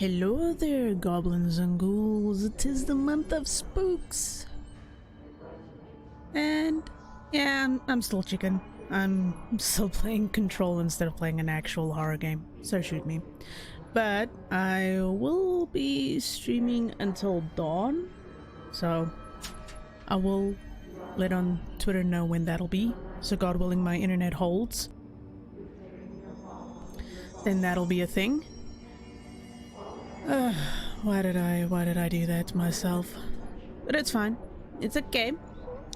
Hello there, goblins and ghouls. It is the month of spooks. And yeah, I'm still chicken. I'm still playing Control instead of playing an actual horror game, so shoot me. But I will be streaming until dawn, so I will let on Twitter know when that'll be. So God willing my internet holds, then that'll be a thing. Why did I do that to myself? But it's fine. It's okay.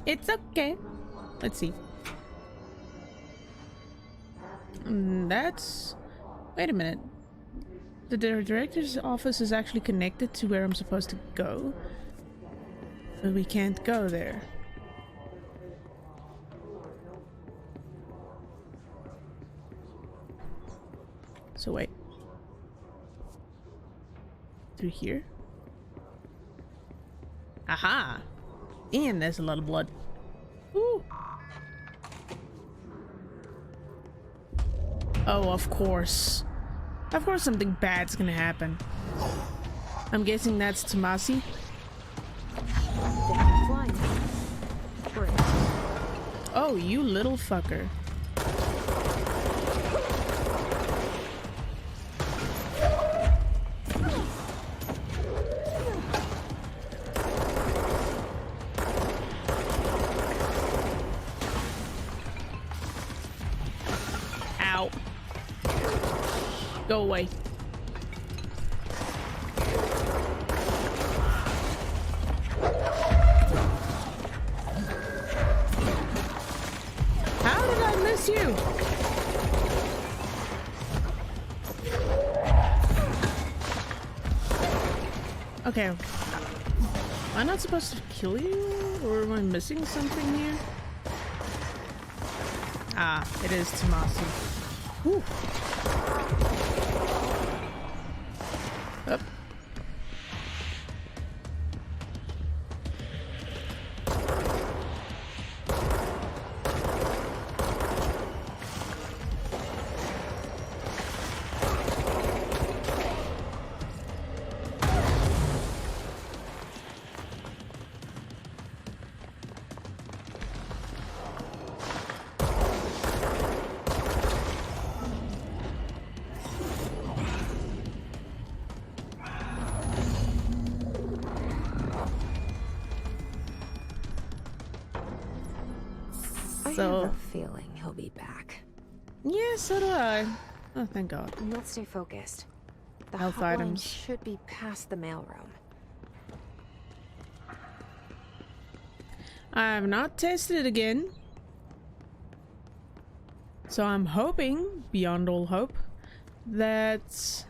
It's okay. Let's see. That's... Wait a minute. The director's office is actually connected to where I'm supposed to go. But we can't go there. So wait. Through here? Aha! And there's a lot of blood. Ooh. Oh, of course. Of course something bad's gonna happen. I'm guessing that's Tomasi. Oh, you little fucker. Ow. Go away. How did I miss you? Okay. Am I not supposed to kill you? Or am I missing something here? Ah, it is Tomasi. Whew. Up. I have a feeling he'll be back. Yeah, so do I. Oh, thank God. Let's stay focused. The Health Hotlines items should be past the mailroom. I have not tested it again, so I'm hoping, beyond all hope, that...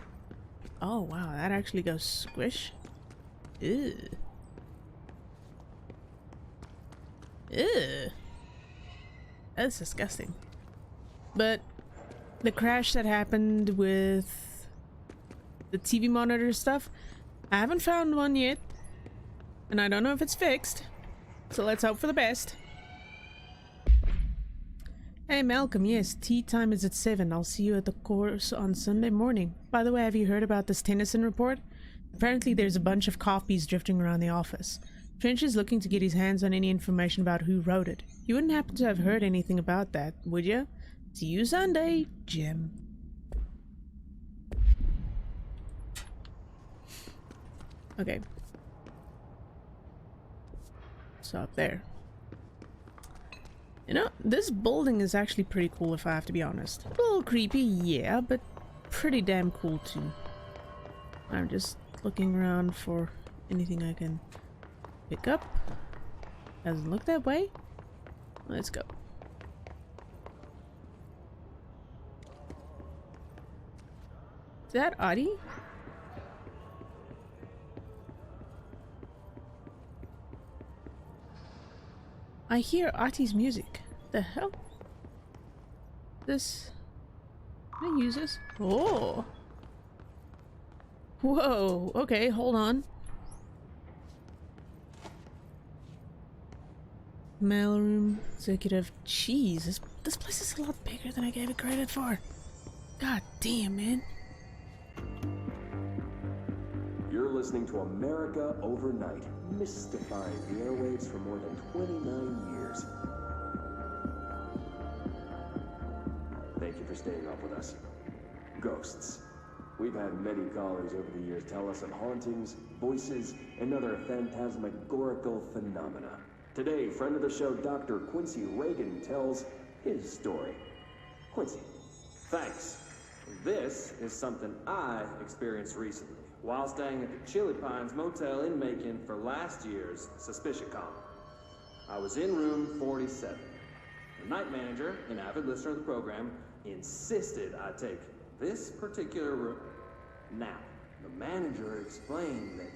Oh wow, that actually goes squish. Ew. Ew. That's disgusting. But the crash that happened with the TV monitor stuff, I haven't found one yet, and I don't know if it's fixed, so let's hope for the best. Hey Malcolm, yes, tea time is at 7. I'll see you at the course on Sunday morning. By the way, have you heard about this Tennyson report? Apparently there's a bunch of copies drifting around the office. Trench is looking to get his hands on any information about who wrote it. You wouldn't happen to have heard anything about that, would you? See you Sunday, Jim. Okay. So up there. You know, this building is actually pretty cool if I have to be honest. A little creepy, yeah, but pretty damn cool too. I'm just looking around for anything I can pick up. Doesn't look that way. Let's go. Is that Audie? I hear Artie's music. The hell? This... Can I use this? Oh! Whoa! Okay, hold on. Mailroom, executive. Jeez, this place is a lot bigger than I gave it credit for. God damn, man. listening to America Overnight, mystifying the airwaves for more than 29 years. Thank you for staying up with us. Ghosts. We've had many callers over the years tell us of hauntings, voices, and other phantasmagorical phenomena. Today, friend of the show, Dr. Quincy Reagan, tells his story. Quincy. Thanks. This is something I experienced recently while staying at the Chili Pines Motel in Macon for last year's SuspiciaCon. I was in room 47. The night manager, an avid listener of the program, insisted I take this particular room. Now, the manager explained that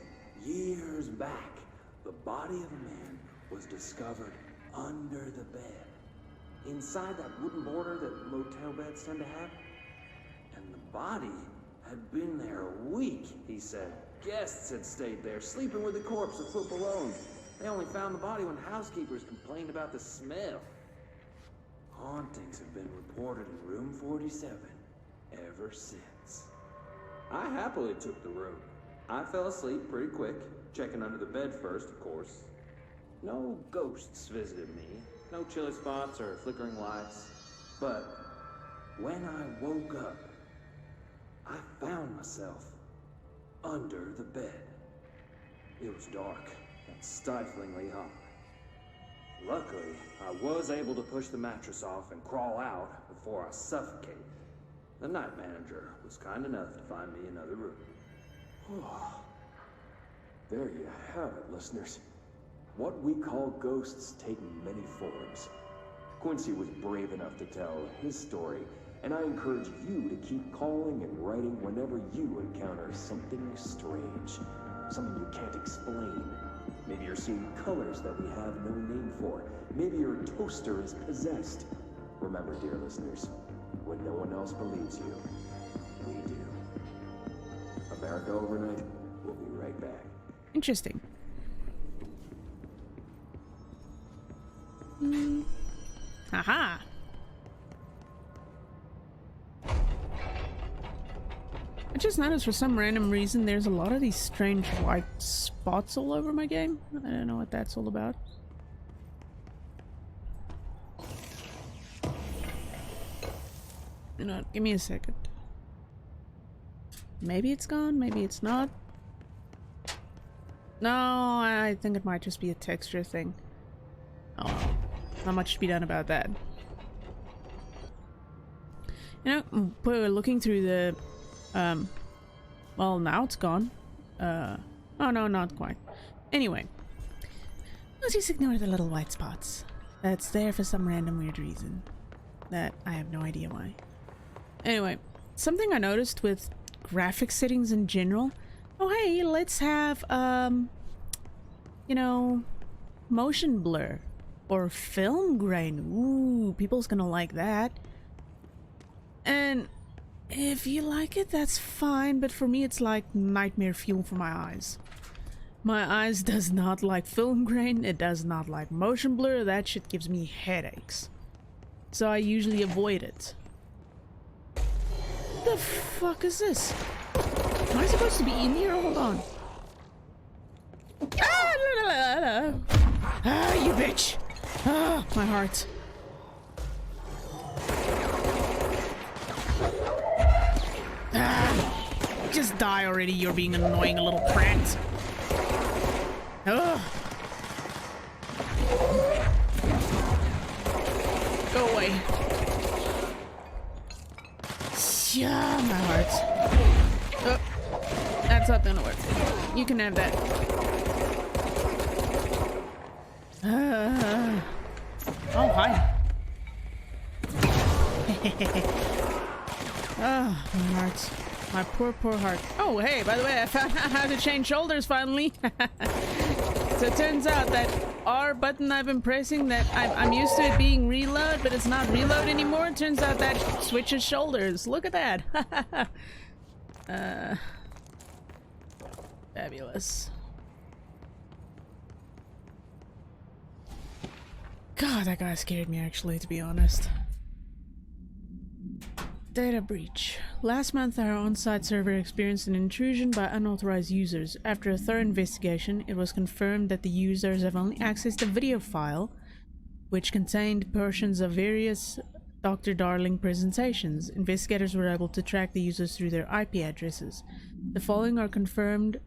years back, the body of a man was discovered under the bed, inside that wooden border that motel beds tend to have. And the body had been there a week, he said. Guests had stayed there, sleeping with the corpse a foot below. They only found the body when housekeepers complained about the smell. Hauntings have been reported in room 47 ever since. I happily took the room. I fell asleep pretty quick, checking under the bed first, of course. No ghosts visited me, no chilly spots or flickering lights. But when I woke up, I found myself under the bed. It was dark and stiflingly hot. Luckily, I was able to push the mattress off and crawl out before I suffocated. The night manager was kind enough to find me another room. Oh, there you have it, listeners. What we call ghosts take many forms. Quincy was brave enough to tell his story, and I encourage you to keep calling and writing whenever you encounter something strange, something you can't explain. Maybe you're seeing colors that we have no name for. Maybe your toaster is possessed. Remember, dear listeners, when no one else believes you, we do. America Overnight, we'll be right back. Interesting. Aha! I just noticed for some random reason there's a lot of these strange white spots all over my game. I don't know what that's all about. You know, give me a second. Maybe it's gone, maybe it's not. No, I think it might just be a texture thing. Oh well. Not much to be done about that. You know, we're looking through the well, now it's gone. Oh no, not quite. Anyway, let's just ignore the little white spots. That's there for some random weird reason that I have no idea why. Anyway, something I noticed with graphic settings in general. Oh hey, let's have you know, motion blur or film grain. Ooh, people's gonna like that. And if you like it, that's fine, but for me it's like nightmare fuel for my eyes. My eyes does not like film grain, it does not like motion blur, that shit gives me headaches. So I usually avoid it. What the fuck is this? Am I supposed to be in here? Hold on. Ah, la, la, la, la. Ah, you bitch! Ah, my heart. Ah, just die already, you're being an annoying little prat. Ugh. Go away. Yeah, my heart. Oh, that's not gonna work. You can have that. Oh, hi. Oh, my heart. My poor, poor heart. Oh, hey, by the way, I found out how to change shoulders finally. So it turns out that R button I've been pressing, that I'm used to it being reload, but it's not reload anymore. It turns out that switches shoulders. Look at that. Fabulous. God, that guy scared me actually, to be honest. Data breach. Last month our on-site server experienced an intrusion by unauthorized users. After a thorough investigation, it was confirmed that the users have only accessed a video file which contained portions of various Dr. Darling presentations. Investigators were able to track the users through their IP addresses. The following are confirmed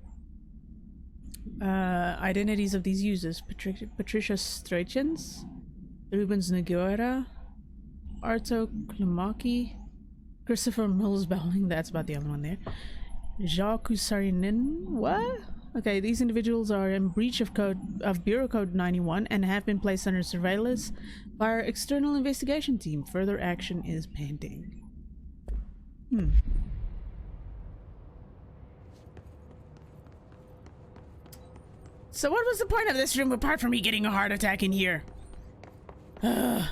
identities of these users: Patricia Strachens, Rubens Noguera, Arto Klimaki, Christopher Mills Bowling, that's about the only one there, Jacques Husarinen. What? Okay, these individuals are in breach of Bureau Code 91 and have been placed under surveillance by our external investigation team. Further action is pending. So what was the point of this room apart from me getting a heart attack in here? God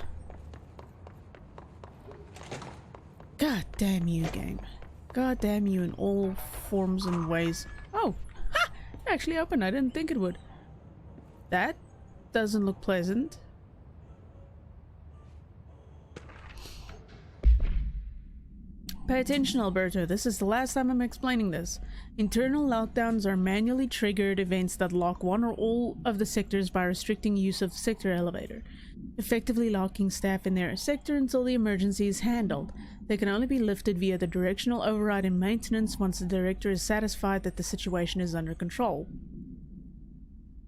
damn you, game. God damn you in all forms and ways. Oh! Ha! It actually opened. I didn't think it would. That doesn't look pleasant. Pay attention, Alberto. This is the last time I'm explaining this. Internal lockdowns are manually triggered events that lock one or all of the sectors by restricting use of the sector elevator, effectively locking staff in their sector until the emergency is handled. They can only be lifted via the directional override and maintenance once the director is satisfied that the situation is under control.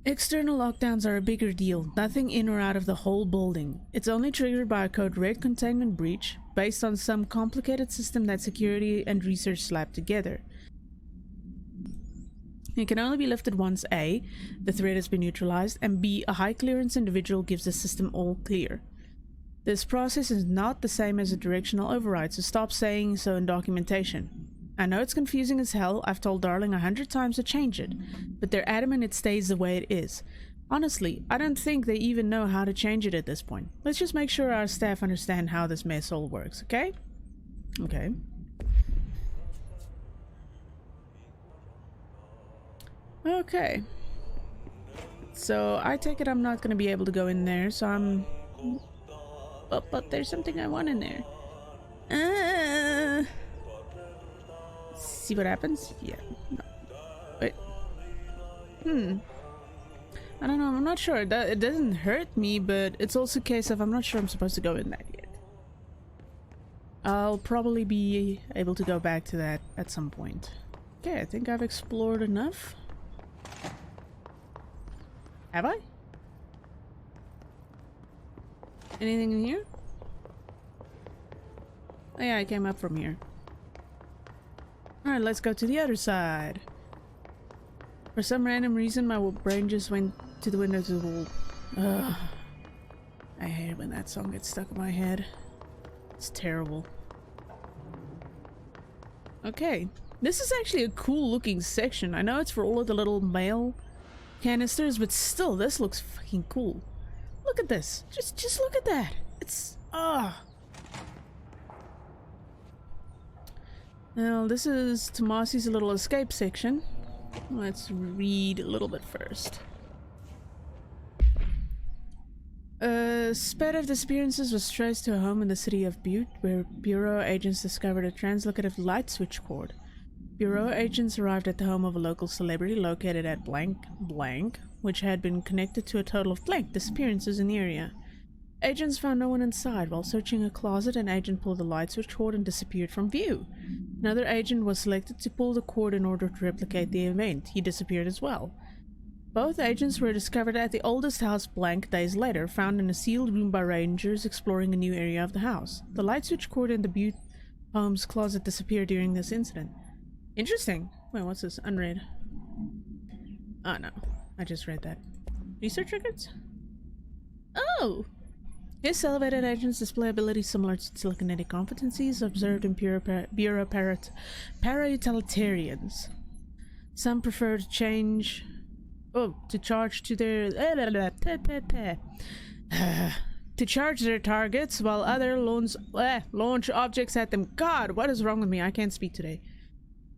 External lockdowns are a bigger deal, nothing in or out of the whole building. It's only triggered by a code red containment breach, based on some complicated system that security and research slapped together. It can only be lifted once A, the threat has been neutralized, and B, a high clearance individual gives the system all clear. This process is not the same as a directional override, so stop saying so in documentation. I know it's confusing as hell, I've told Darling 100 times to change it, but they're adamant it stays the way it is. Honestly, I don't think they even know how to change it at this point. Let's just make sure our staff understand how this mess all works, okay? Okay. Okay. So, I take it I'm not going to be able to go in there, so I'm... But there's something I want in there. See what happens? Yeah. No. Wait. I don't know, I'm not sure. It doesn't hurt me, but it's also a case of I'm not sure I'm supposed to go in that yet. I'll probably be able to go back to that at some point. Okay, I think I've explored enough. Have I? Anything in here? Oh yeah, I came up from here. Alright, let's go to the other side. For some random reason, my brain just went to the window to the wall. Ugh. I hate it when that song gets stuck in my head. It's terrible. Okay. This is actually a cool looking section. I know it's for all of the little mail canisters, but still, this looks fucking cool. Look at this. Just look at that. It's... Now, this is Tomasi's little escape section. Let's read a little bit first. A spread of disappearances was traced to a home in the city of Butte, where Bureau agents discovered a translocative light switch cord. Bureau agents arrived at the home of a local celebrity located at blank blank, which had been connected to a total of blank disappearances in the area. Agents found no one inside. While searching a closet, an agent pulled the light switch cord and disappeared from view. Another agent was selected to pull the cord in order to replicate the event. He disappeared as well. Both agents were discovered at the oldest house blank days later, found in a sealed room by rangers exploring a new area of the house. The light switch cord in the Butte home's closet disappeared during this incident. Interesting. Wait, what's this? Unread. Oh no, I just read that. Research records? Oh! His elevated agents display abilities similar to telekinetic competencies observed in Bureau para-utilitarians. Some prefer to change... to charge to their... to charge their targets, while other launch objects at them. God, what is wrong with me? I can't speak today.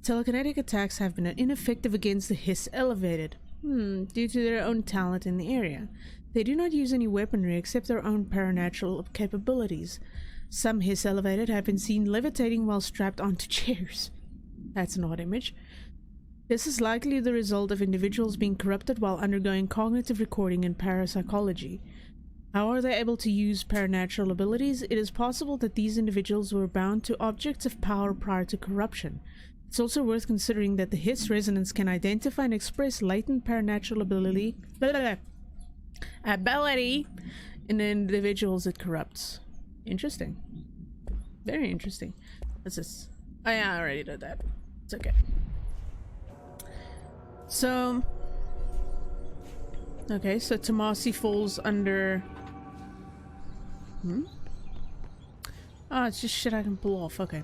Telekinetic attacks have been ineffective against the Hiss elevated, due to their own talent in the area. They do not use any weaponry except their own paranatural capabilities. Some hiss elevated have been seen levitating while strapped onto chairs. That's an odd image. This is likely the result of individuals being corrupted while undergoing cognitive recording and parapsychology. How are they able to use paranatural abilities? It is possible that these individuals were bound to objects of power prior to corruption. It's also worth considering that the hiss resonance can identify and express latent paranatural ability in the individuals it corrupts. Interesting. Very interesting. What's this? Oh yeah, I already did that. It's okay. So... okay, so Tomasi falls under... oh, it's just shit I can pull off. Okay.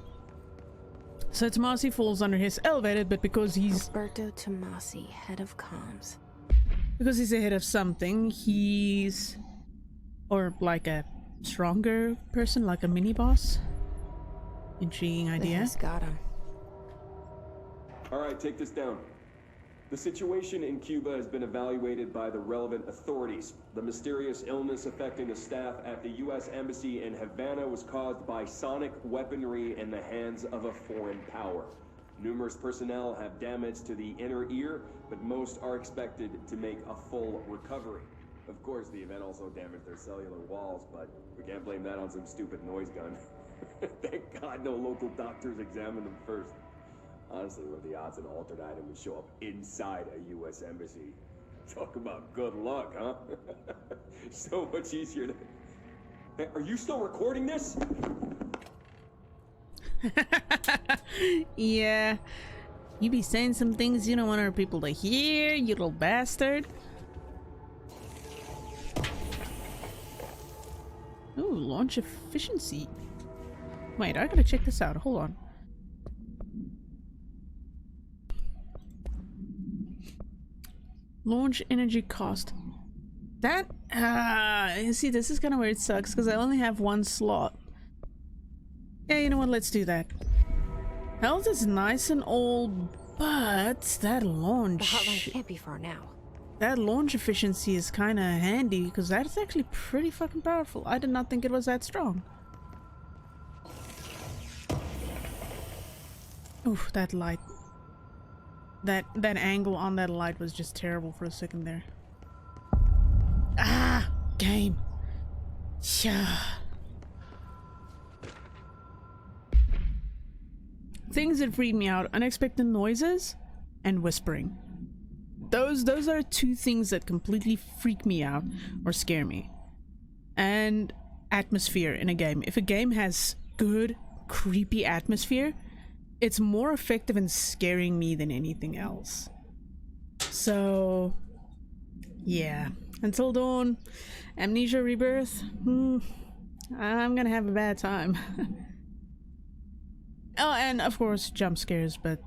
So Tomasi falls under his elevated, but because he's... Roberto Tomasi, head of comms. Because he's the head of something, he's... or like a stronger person, like a mini-boss. Intriguing idea. He's got him. Alright, take this down. The situation in Cuba has been evaluated by the relevant authorities. The mysterious illness affecting the staff at the U.S. Embassy in Havana was caused by sonic weaponry in the hands of a foreign power. Numerous personnel have damage to the inner ear, but most are expected to make a full recovery. Of course, the event also damaged their cellular walls, but we can't blame that on some stupid noise gun. Thank God no local doctors examined them first. Honestly, what are the odds an altered item would show up inside a U.S. embassy? Talk about good luck, huh? So much easier to... Hey, are you still recording this? Yeah. You be saying some things you don't want our people to hear, you little bastard. Ooh, launch efficiency. Wait, I gotta check this out. Hold on. Launch energy cost. That, you see, this is kind of where it sucks because I only have one slot. Yeah, you know what? Let's do that. Health is nice and old, but that launch... The hotline can't be far now. That launch efficiency is kind of handy because that's actually pretty fucking powerful. I did not think it was that strong. Oof, that light. That angle on that light was just terrible for a second there. Ah! Game! Yeah. Things that freak me out: unexpected noises and whispering. Those are two things that completely freak me out or scare me. And atmosphere in a game. If a game has good, creepy atmosphere, it's more effective in scaring me than anything else. So, yeah. Until Dawn, Amnesia Rebirth, I'm gonna have a bad time. Oh, and of course jump scares, but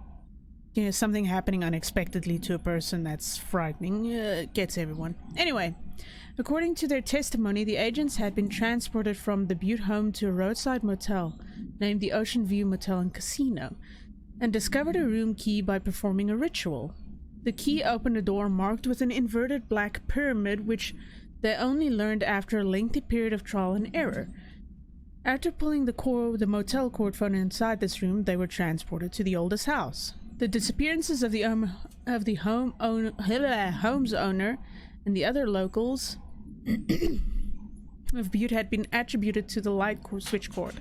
you know, something happening unexpectedly to a person that's frightening gets everyone. Anyway, according to their testimony, the agents had been transported from the Butte home to a roadside motel named the Oceanview Motel and Casino, and discovered a room key by performing a ritual. The key opened a door marked with an inverted black pyramid, which they only learned after a lengthy period of trial and error. After pulling the motel cord phone inside this room, they were transported to the oldest house. The disappearances of the home's owner and the other locals of Butte had been attributed to the light switch cord.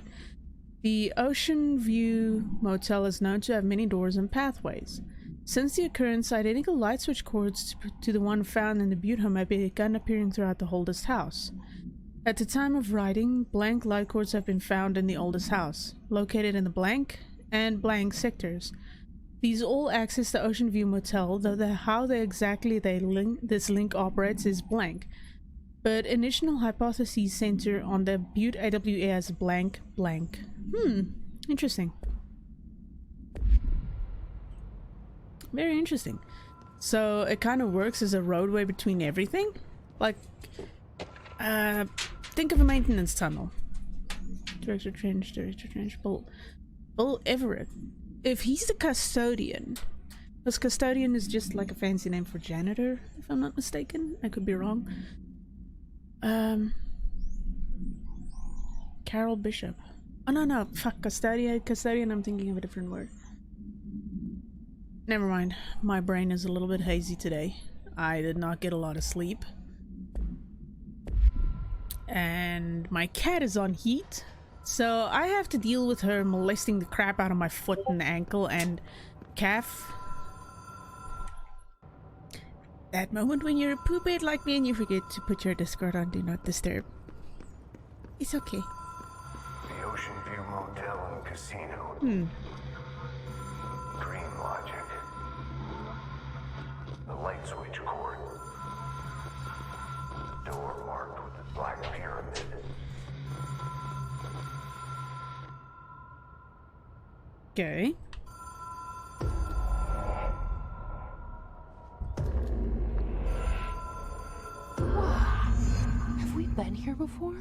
The Oceanview Motel is known to have many doors and pathways. Since the occurrence, identical light switch cords to the one found in the Butte home have begun appearing throughout the oldest house. At the time of writing, blank light cords have been found in the oldest house, located in the blank and blank sectors. These all access the Oceanview Motel, though how this link operates is blank. But initial hypotheses center on the Butte AWA as blank blank. Interesting. Very interesting. So it kind of works as a roadway between everything? Like, think of a maintenance tunnel. Director Trench, Bull Everett. If he's the custodian, because custodian is just like a fancy name for janitor, if I'm not mistaken. I could be wrong. Carol Bishop. Oh no, fuck, custodian, I'm thinking of a different word. Never mind, my brain is a little bit hazy today. I did not get a lot of sleep. And my cat is on heat, so I have to deal with her molesting the crap out of my foot and ankle and calf. That moment when you're a poophead like me and you forget to put your Discord on Do Not Disturb. It's okay. The Oceanview Motel and Casino. Dream logic. The light switch cord. Door marked with the black pyramid. Okay. Have we been here before?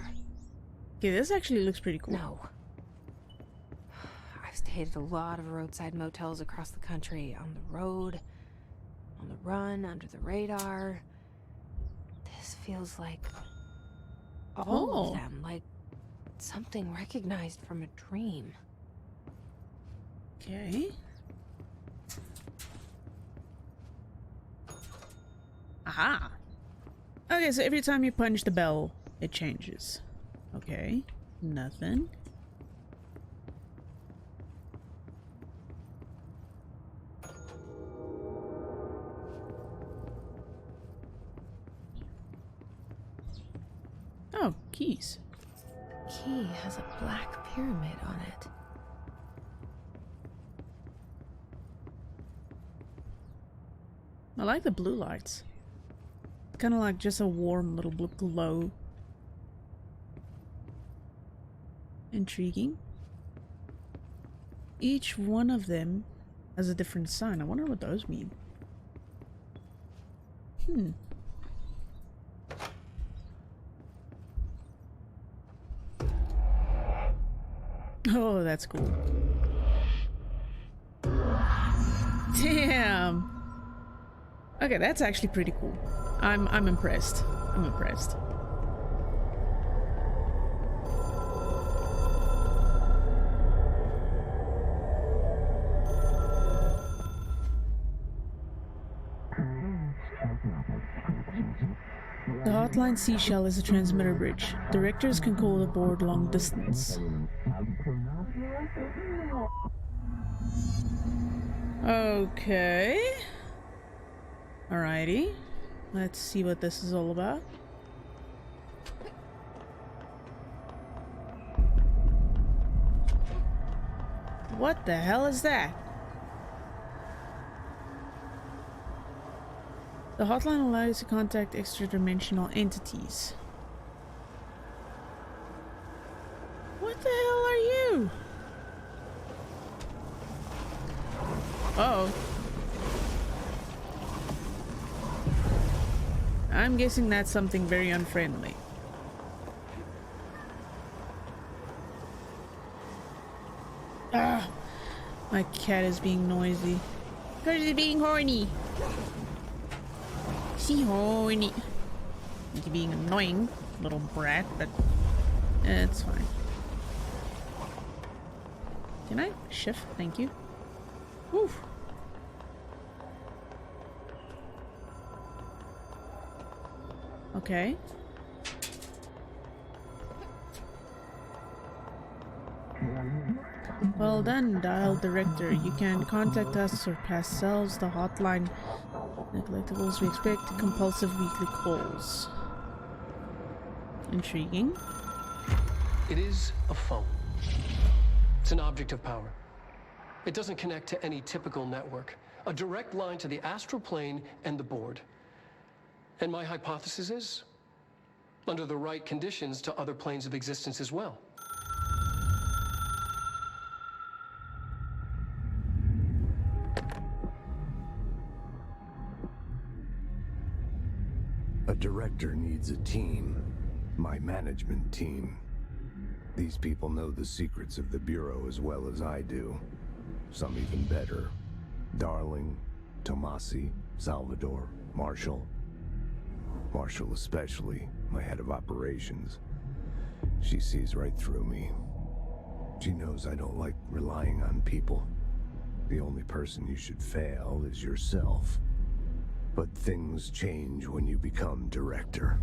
Okay, this actually looks pretty cool. No. I've stayed at a lot of roadside motels across the country. On the road, on the run, under the radar. This feels like all of them. Like something recognized from a dream. Okay. Aha! Okay, so every time you punch the bell, it changes. Okay, nothing. Oh, keys. Key has a black pyramid on it. I like the blue lights. Kind of like just a warm little blue glow. Intriguing. Each one of them has a different sign. I wonder what those mean. Oh, that's cool. Damn. Okay, that's actually pretty cool. I'm impressed. I'm impressed. The Hotline Seashell is a transmitter bridge. Directors can call the board long distance. Okay. Alrighty. Let's see what this is all about. What the hell is that? The hotline allows you to contact extra-dimensional entities. What the hell are you? Uh-oh. I'm guessing that's something very unfriendly. Ah! My cat is being noisy. Because he's being horny. She horny. He's being annoying, little brat, but it's fine. Can I shift? Thank you. Oof. Okay. Well done, dial director. You can contact us or past selves, the hotline. Neglectables, we expect compulsive weekly calls. Intriguing. It is a phone. It's an object of power. It doesn't connect to any typical network. A direct line to the astral plane and the board. And my hypothesis is, under the right conditions, to other planes of existence as well. A director needs a team. My management team. These people know the secrets of the Bureau as well as I do. Some even better. Darling, Tomasi, Salvador, Marshall. Marshall especially, my head of operations. She sees right through me. She knows I don't like relying on people. The only person you should fail is yourself. But things change when you become director.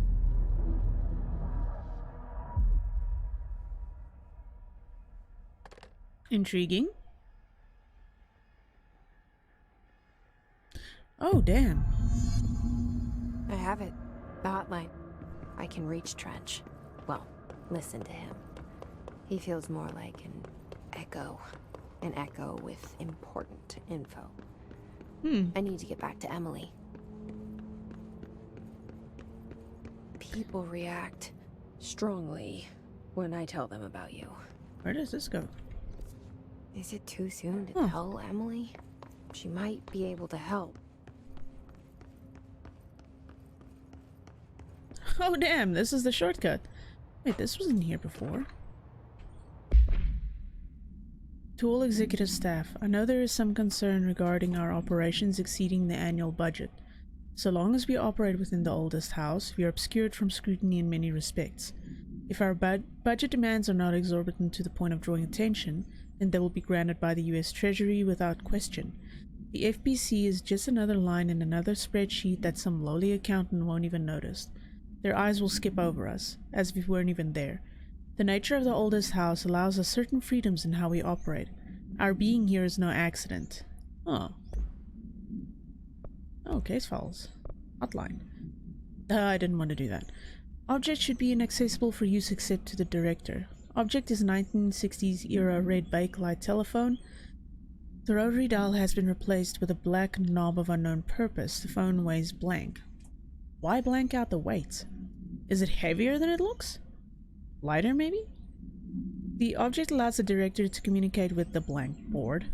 Intriguing. Oh, damn. I have it. The hotline. I can reach Trench. Well, listen to him. He feels more like an echo. An echo with important info. I need to get back to Emily. People react strongly when I tell them about you. Where does this go? Is it too soon to tell Emily? She might be able to help. Oh, damn, this is the shortcut. Wait, this wasn't here before. To all executive staff, I know there is some concern regarding our operations exceeding the annual budget. So long as we operate within the oldest house, we are obscured from scrutiny in many respects. If our budget demands are not exorbitant to the point of drawing attention, then they will be granted by the US Treasury without question. The FBC is just another line in another spreadsheet that some lowly accountant won't even notice. Their eyes will skip over us, as if we weren't even there. The nature of the oldest house allows us certain freedoms in how we operate. Our being here is no accident. Oh. Oh, case files. Hotline. I didn't want to do that. Object should be inaccessible for use except to the director. Object is 1960s era red bakelite telephone. The rotary dial has been replaced with a black knob of unknown purpose. The phone weighs blank. Why blank out the weight? Is it heavier than it looks? Lighter, maybe? The object allows the director to communicate with the blank board.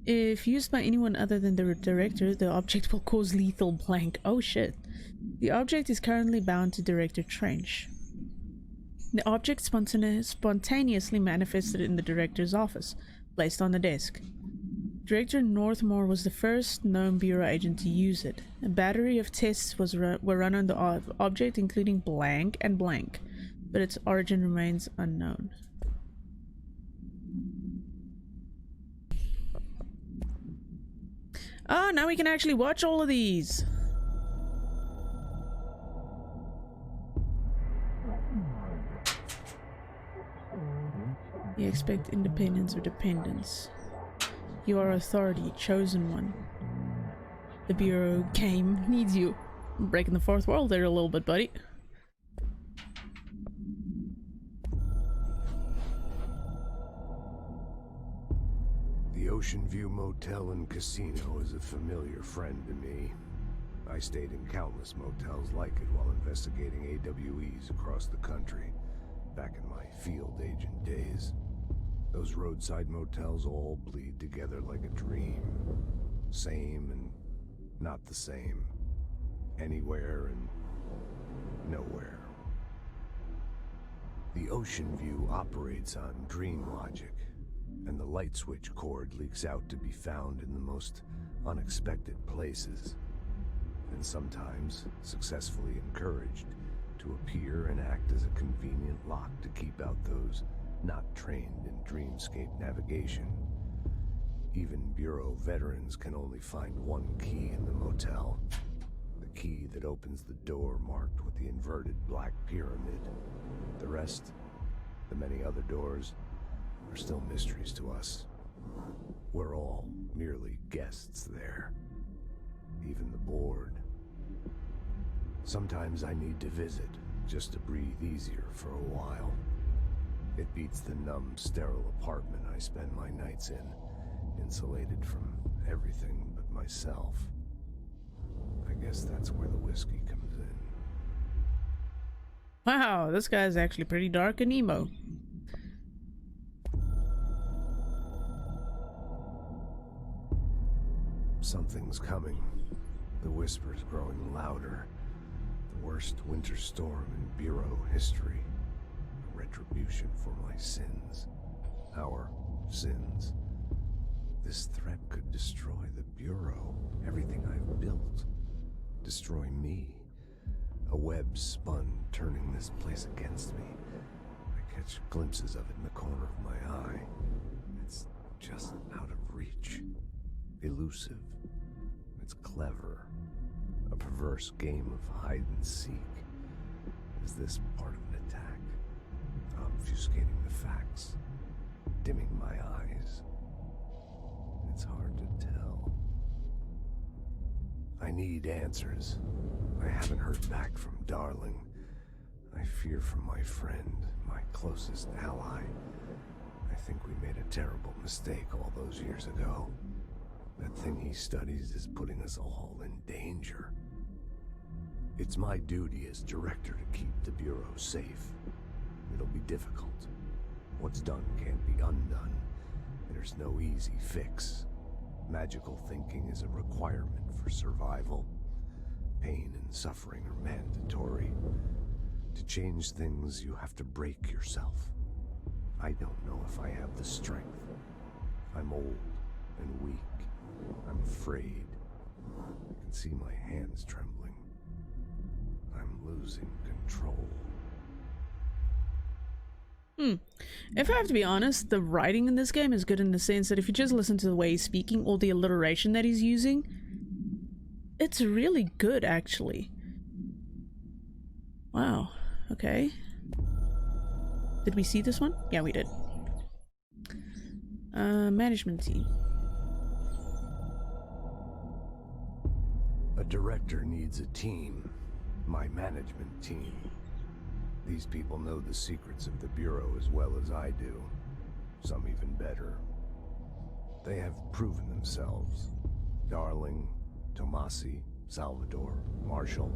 If used by anyone other than the director, the object will cause lethal blank. Oh shit. The object is currently bound to Director Trench. The object spontaneously manifested in the director's office, placed on the desk. Director Northmore was the first known Bureau agent to use it. A battery of tests were run on the object, including blank and blank, but its origin remains unknown. Ah, now we can actually watch all of these! You expect independence or dependence. You are authority, chosen one. The Bureau game needs you. I'm breaking the fourth wall there a little bit, buddy. The Oceanview Motel and Casino is a familiar friend to me. I stayed in countless motels like it while investigating AWEs across the country, back in my field agent days. Those roadside motels all bleed together like a dream. Same and not the same. Anywhere and nowhere. The Oceanview operates on dream logic, and the light switch cord leaks out to be found in the most unexpected places, and sometimes successfully encouraged to appear and act as a convenient lock to keep out those not trained in dreamscape navigation. Even Bureau veterans can only find one key in the motel. The key that opens the door marked with the inverted black pyramid. The rest, the many other doors, are still mysteries to us. We're all merely guests there. Even the board. Sometimes I need to visit, just to breathe easier for a while. It beats the numb, sterile apartment I spend my nights in, insulated from everything but myself. I guess that's where the whiskey comes in. Wow, this guy's actually pretty dark and emo. Something's coming. The whisper's growing louder. The worst winter storm in Bureau history. Retribution for my sins. Our sins. This threat could destroy the Bureau, everything I've built. Destroy me. A web spun, turning this place against me. I catch glimpses of it in the corner of my eye. It's just out of reach. Elusive. It's clever. A perverse game of hide and seek. Is this part of an attack? Obfuscating the facts. Dimming my eyes. It's hard to tell. I need answers. I haven't heard back from Darling. I fear for my friend, my closest ally. I think we made a terrible mistake all those years ago. That thing he studies is putting us all in danger. It's my duty as director to keep the Bureau safe. It'll be difficult. What's done can't be undone. There's no easy fix. Magical thinking is a requirement for survival. Pain and suffering are mandatory. To change things, you have to break yourself. I don't know if I have the strength. I'm old and weak. I'm afraid. I can see my hands trembling. I'm losing control. If I have to be honest, the writing in this game is good in the sense that if you just listen to the way he's speaking, all the alliteration that he's using, it's really good, actually. Wow. Okay. Did we see this one? Yeah, we did. Management team. A director needs a team. My management team. These people know the secrets of the Bureau as well as I do. Some even better. They have proven themselves. Darling, Tomasi, Salvador, Marshall.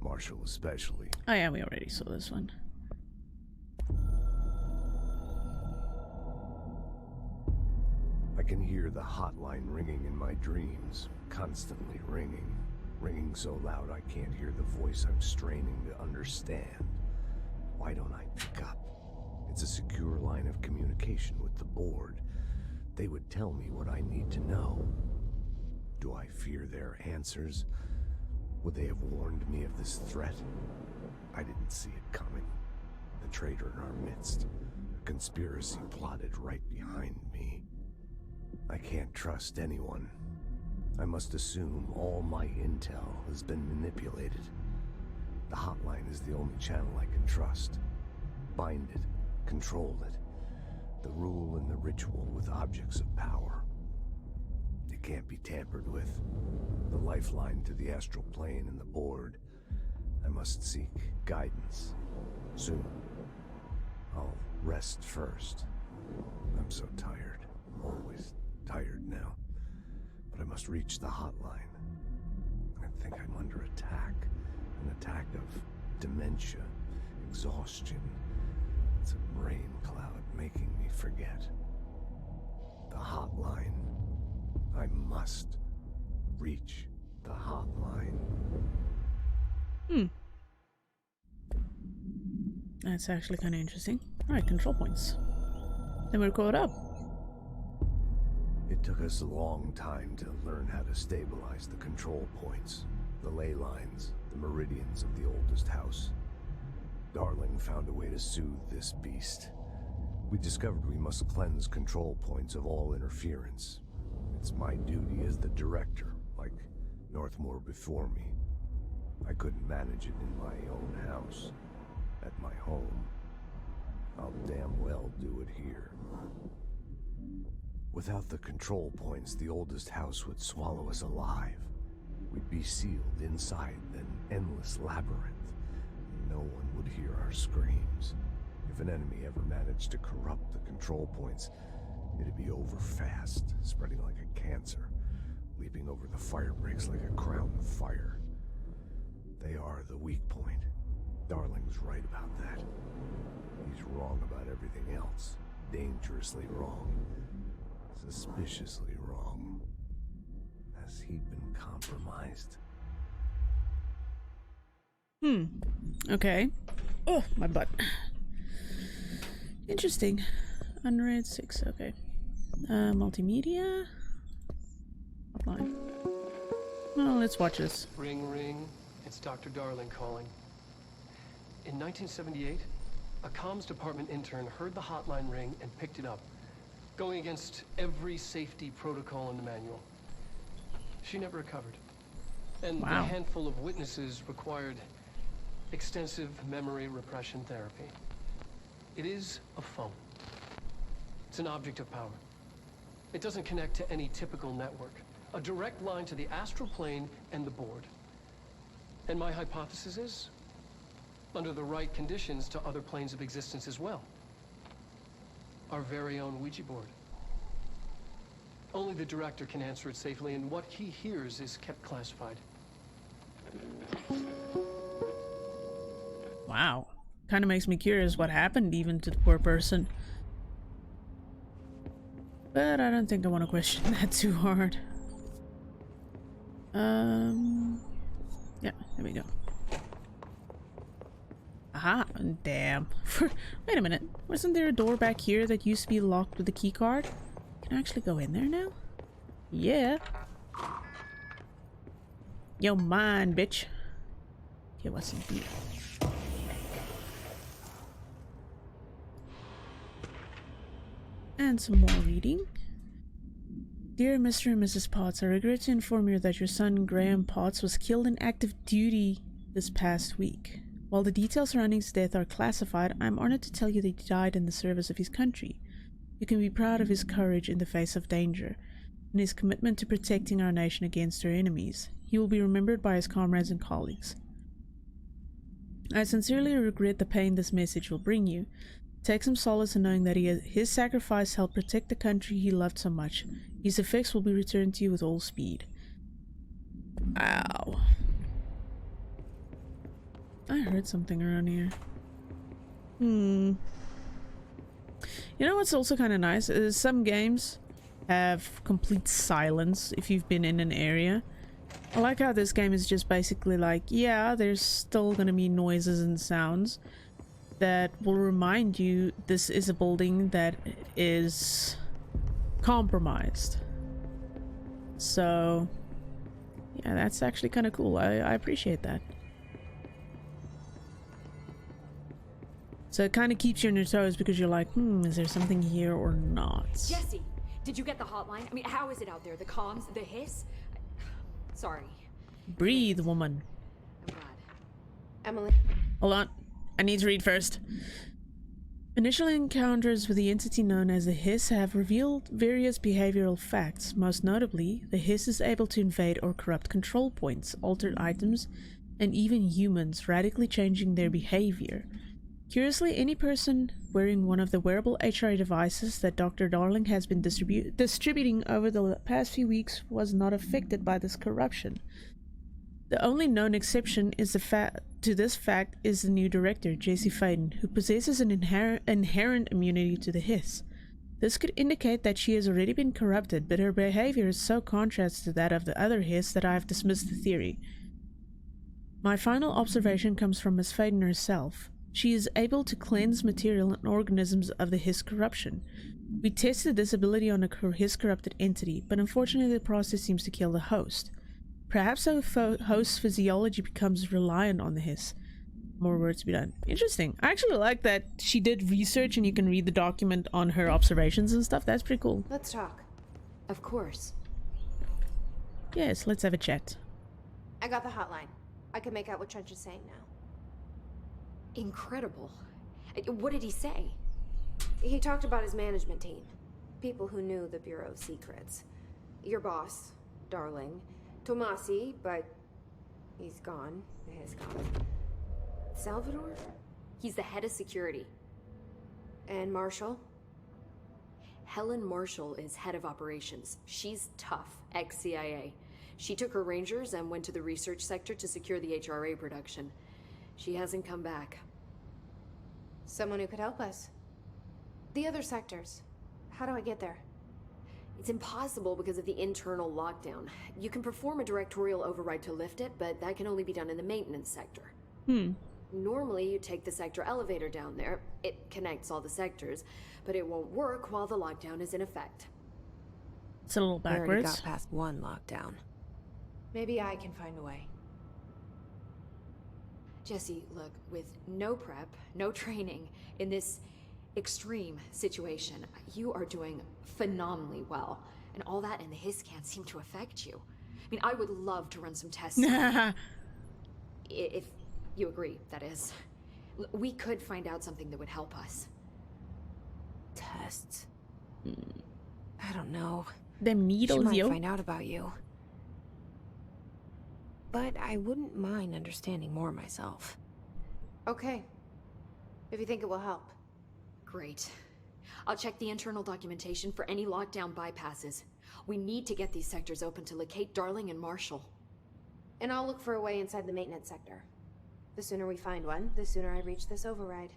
Marshall especially. Oh yeah, we already saw this one. I can hear the hotline ringing in my dreams, constantly ringing. Ringing so loud I can't hear the voice I'm straining to understand. Why don't I pick up? It's a secure line of communication with the board. They would tell me what I need to know. Do I fear their answers? Would they have warned me of this threat? I didn't see it coming. The traitor in our midst. A conspiracy plotted right behind me. I can't trust anyone. I must assume all my intel has been manipulated. The hotline is the only channel I can trust. Bind it, control it. The rule and the ritual with objects of power. It can't be tampered with. The lifeline to the astral plane and the board. I must seek guidance. Soon. I'll rest first. I'm so tired. Always tired now. But I must reach the hotline. I think I'm under attack. An attack of dementia, exhaustion. It's a brain cloud making me forget. The hotline. I must reach the hotline. That's actually kind of interesting. Alright, control points. Then we're caught up. It took us a long time to learn how to stabilize the control points, the ley lines, the meridians of the oldest house. Darling found a way to soothe this beast. We discovered we must cleanse control points of all interference. It's my duty as the director, like Northmore before me. I couldn't manage it in my own house, at my home. I'll damn well do it here. Without the control points, the oldest house would swallow us alive. We'd be sealed inside an endless labyrinth. No one would hear our screams. If an enemy ever managed to corrupt the control points, it'd be over fast, spreading like a cancer, leaping over the fire breaks like a crown of fire. They are the weak point. Darling's right about that. He's wrong about everything else. Dangerously wrong. Suspiciously wrong. Has he been compromised? Okay. Oh, my butt. Interesting. Unread 6, okay. Multimedia? Fine. Well, let's watch this. Ring, ring. It's Dr. Darling calling. In 1978, a comms department intern heard the hotline ring and picked it up, going against every safety protocol in the manual. She never recovered. And Wow. the handful of witnesses required extensive memory repression therapy. It is a phone. It's an object of power. It doesn't connect to any typical network. A direct line to the astral plane and the board. And my hypothesis is, under the right conditions, to other planes of existence as well. Our very own Ouija board. Only the director can answer it safely, and what he hears is kept classified. Wow. Kind of makes me curious what happened even to the poor person. But I don't think I want to question that too hard. Yeah, there we go. Aha, damn. Wait a minute. Wasn't there a door back here that used to be locked with a key card? Can I actually go in there now? Yeah. Yo, mine, bitch. Okay, what's in here? And some more reading. Dear Mr. and Mrs. Potts, I regret to inform you that your son Graham Potts was killed in active duty this past week. While the details surrounding his death are classified, I am honored to tell you that he died in the service of his country. You can be proud of his courage in the face of danger, and his commitment to protecting our nation against our enemies. He will be remembered by his comrades and colleagues. I sincerely regret the pain this message will bring you. Take some solace in knowing that his sacrifice helped protect the country he loved so much. His effects will be returned to you with all speed. Ow. I heard something around here. You know what's also kind of nice is some games have complete silence if you've been in an area. I like how this game is just basically like, yeah, there's still gonna be noises and sounds that will remind you this is a building that is compromised. So yeah, that's actually kind of cool. I appreciate that. So it kind of keeps you on your toes because you're like, is there something here or not? Jesse, did you get the hotline? I mean, how is it out there? The comms, the hiss? Sorry. Breathe, woman. I'm glad. Emily. Hold on. I need to read first. Initial encounters with the entity known as the Hiss have revealed various behavioral facts. Most notably, the Hiss is able to invade or corrupt control points, alter items, and even humans, radically changing their behavior. Curiously, any person wearing one of the wearable HRA devices that Dr. Darling has been distributing over the past few weeks was not affected by this corruption. The only known exception is to this fact is the new director, Jesse Faden, who possesses an inherent immunity to the Hiss. This could indicate that she has already been corrupted, but her behavior is so contrast to that of the other Hiss that I have dismissed the theory. My final observation comes from Miss Faden herself. She is able to cleanse material and organisms of the Hiss corruption. We tested this ability on a Hiss corrupted entity, but unfortunately the process seems to kill the host. Perhaps the host's physiology becomes reliant on the Hiss. More work to be done. Interesting. I actually like that she did research and you can read the document on her observations and stuff. That's pretty cool. Let's talk. Of course. Yes, let's have a chat. I got the hotline. I can make out what Trench is saying now. Incredible. What did he say? He talked about his management team. People who knew the Bureau's secrets. Your boss, Darling. Tomasi, but he's gone. He's gone. Salvador? He's the head of security. And Marshall? Helen Marshall is head of operations. She's tough, ex-CIA. She took her rangers and went to the research sector to secure the HRA production. She hasn't come back. Someone who could help us. The other sectors. How do I get there? It's impossible because of the internal lockdown. You can perform a directorial override to lift it, but that can only be done in the maintenance sector. Normally, you take the sector elevator down there. It connects all the sectors, but it won't work while the lockdown is in effect. It's a little We already backwards. got past one lockdown. Maybe I can find a way. Jesse, look, with no prep, no training, in this extreme situation, you are doing phenomenally well. And all that and the hiss can't seem to affect you. I mean, I would love to run some tests. If you agree, that is. We could find out something that would help us. Tests? I don't know. Them needles, She might yo. find out about you. But I wouldn't mind understanding more myself. Okay. If you think it will help. Great. I'll check the internal documentation for any lockdown bypasses. We need to get these sectors open to locate Darling and Marshall. And I'll look for a way inside the maintenance sector. The sooner we find one, the sooner I reach this override.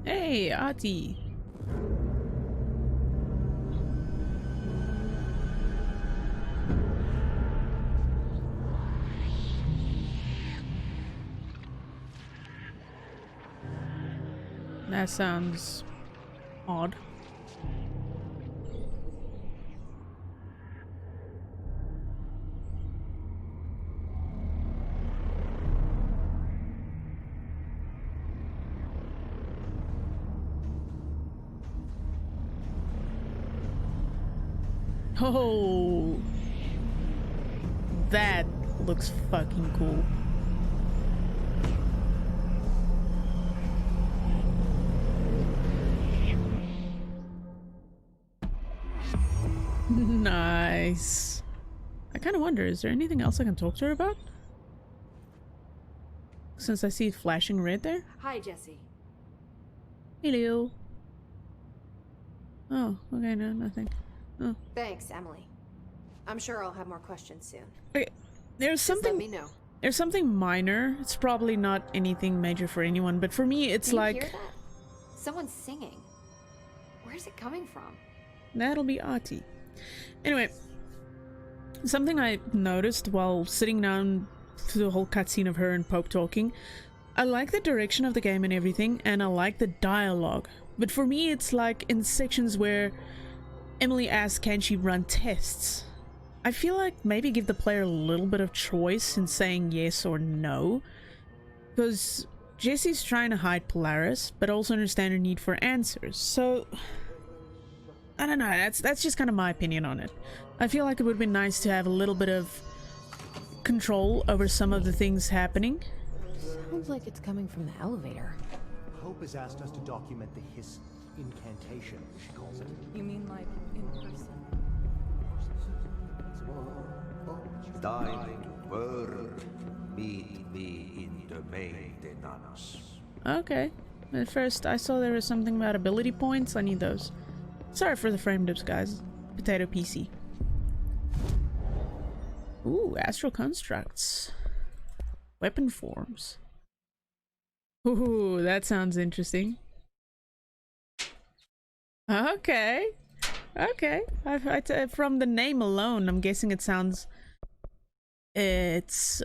Hey, Artie. That sounds odd. Oh, that looks fucking cool. Nice. I kind of wonder, is there anything else I can talk to her about? Since I see it flashing red there. Hi, Jesse. Hello. Oh, okay, no, nothing. Oh. Thanks, Emily. I'm sure I'll have more questions soon. Okay, there's Just let me something. know. There's something minor. It's probably not anything major for anyone, but for me, it's Do you like hear that? Someone's singing. Where's it coming from? that'll be Artie. Anyway, something I noticed while sitting down through the whole cutscene of her and Pope talking. I like the direction of the game and everything, and I like the dialogue. But for me, it's like in sections where Emily asks, can she run tests? I feel like maybe give the player a little bit of choice in saying yes or no. Because Jesse's trying to hide Polaris, but also understand her need for answers. So, I don't know, that's just kind of my opinion on it. I feel like it would be nice to have a little bit of control over some of the things happening. Sounds like it's coming from the elevator. Hope has asked us to document the hiss incantation, she calls it. You mean like in person? Thine word, meet me in the maintenance. Okay. At first, I saw there was something about ability points. I need those. Sorry for the frame dips, guys. Potato PC. Ooh, astral constructs. Weapon forms. Ooh, that sounds interesting. Okay. Okay. From the name alone, I'm guessing it sounds... It's,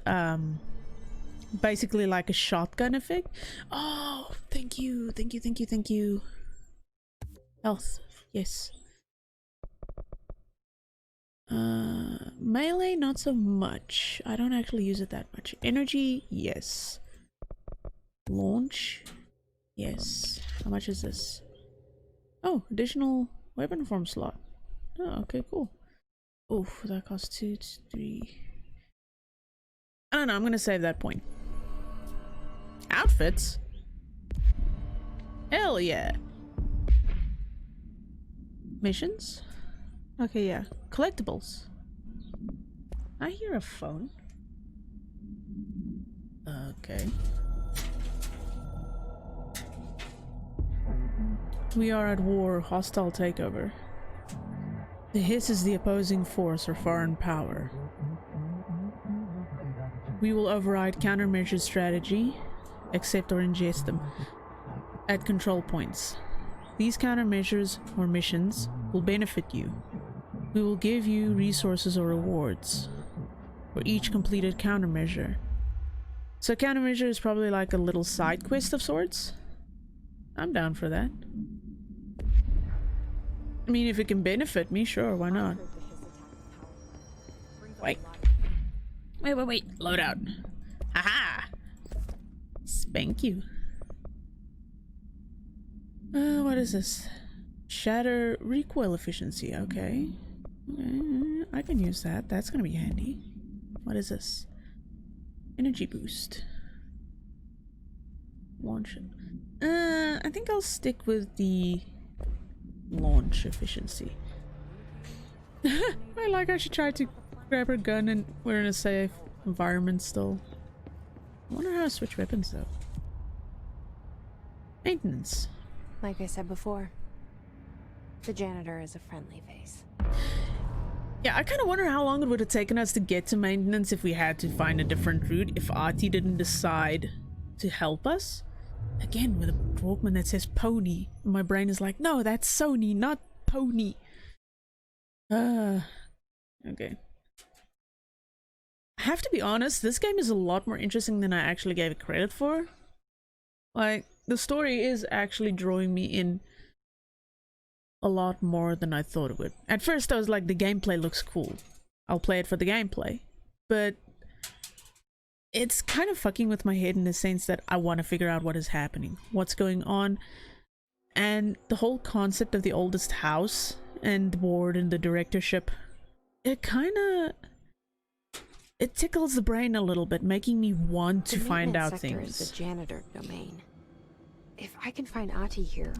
basically like a shotgun effect. Oh, thank you. Thank you, thank you, thank you. Health. Yes. Melee, not so much. I don't actually use it that much. Energy, yes. Launch, yes. How much is this? Oh, additional weapon form slot. Oh, okay, cool. Oof, that costs 2, 3. I don't know, I'm gonna save that point. Outfits? Hell yeah. Missions? Okay, yeah. Collectibles. I hear a phone. Okay. We are at war. Hostile takeover. The hiss is the opposing force or foreign power. We will override countermeasure strategy, accept or ingest them, at control points. These countermeasures or missions will benefit you. We will give you resources or rewards for each completed countermeasure. So countermeasure is probably like a little side quest of sorts. I'm down for that. I mean, if it can benefit me, sure, why not? Wait. Wait. Load out. Haha! Spank you. What is this? Shatter recoil efficiency. Okay. I can use that. That's gonna be handy. What is this? Energy boost. Launch it. I think I'll stick with the launch efficiency. I should try to grab her gun and we're in a safe environment still. I wonder how to switch weapons though. Maintenance. Like I said before, the janitor is a friendly face. Yeah, I kind of wonder how long it would have taken us to get to maintenance if we had to find a different route, if Artie didn't decide to help us. Again, with a Walkman that says pony. My brain is like, no, that's Sony, not pony. Okay. I have to be honest, this game is a lot more interesting than I actually gave it credit for. Like, the story is actually drawing me in a lot more than I thought it would. At first I was like, the gameplay looks cool. I'll play it for the gameplay. But it's kind of fucking with my head in the sense that I want to figure out what is happening, what's going on, and the whole concept of the oldest house and the board and the directorship. It tickles the brain a little bit, making me want to find out things. Is the janitor domain. If I can find Ahti here,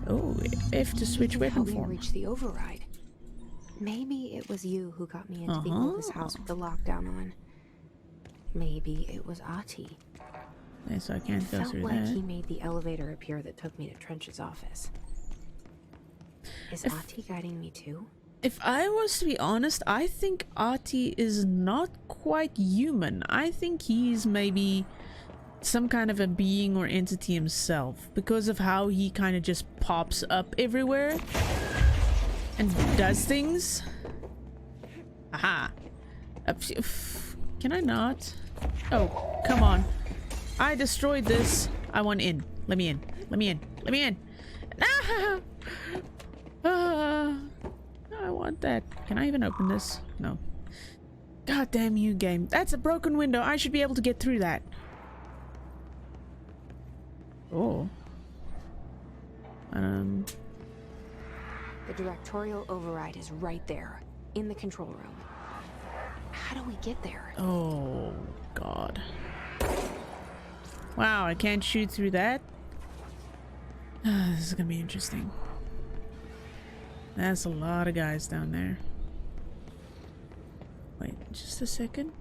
F to switch weapon help me form. reach the override. Maybe it was you who got me into the oldest house with the lockdown on. Maybe it was Ahti. Okay, so I can't go through Felt like that. he made the elevator appear that took me to Trench's office. Is Ahti guiding me too? If I was to be honest, I think Ahti is not quite human. I think he's maybe some kind of a being or entity himself, because of how he kind of just pops up everywhere and does things. Aha. Can I not? Oh, come on. I destroyed this. I want in. Let me in. Let me in. Let me in. I want that. Can I even open this? No. God damn you, game. That's a broken window. I should be able to get through that. Oh. The directorial override is right there, in the control room. How do we get there? Oh, God. Wow, I can't shoot through that? This is gonna be interesting. That's a lot of guys down there. Wait, just a second.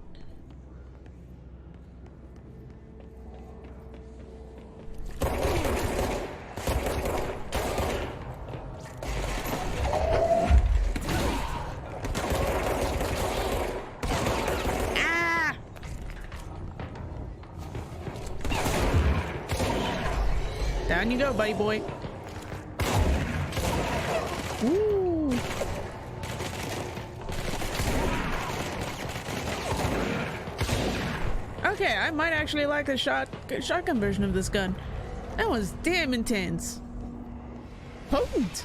Down you go, buddy boy. Ooh. Okay, I might actually like the shotgun version of this gun. That was damn intense. Potent.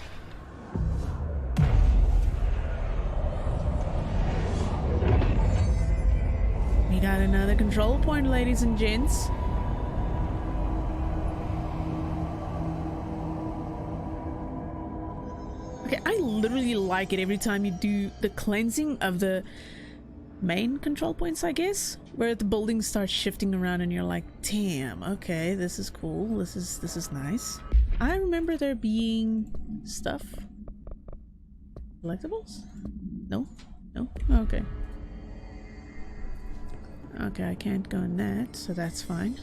We got another control point, ladies and gents. Okay, I literally like it every time you do the cleansing of the main control points, I guess, where the buildings start shifting around and you're like, damn, okay, this is cool, this is nice. I remember there being stuff. Collectibles? No? Okay. Okay, I can't go in that, so that's fine.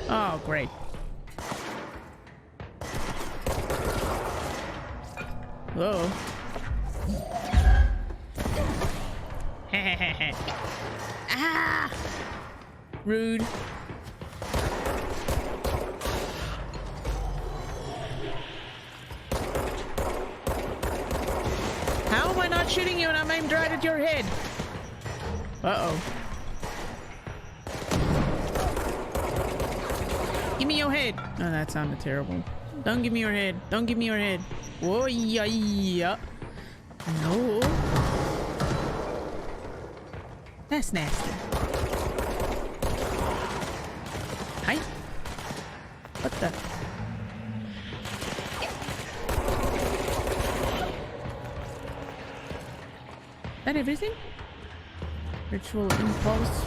Oh, great. Whoa. Ah! Rude. shooting you and I'm aimed right at your head. Uh-oh. Give me your head. Oh, that sounded terrible. Don't give me your head. Don't give me your head. Whoa, yeah, yeah. No. That's nasty. Hi. What the? That everything? Ritual impulse.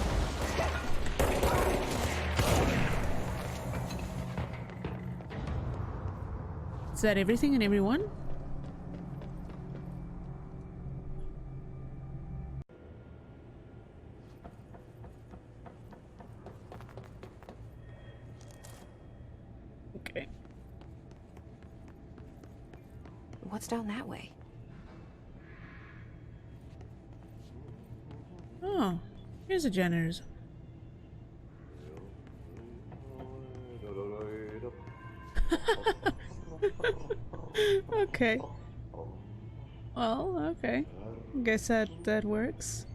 Is that everything and everyone? Okay. What's down that way? Oh, here's a janitor's. Okay. Well, okay. Guess that works.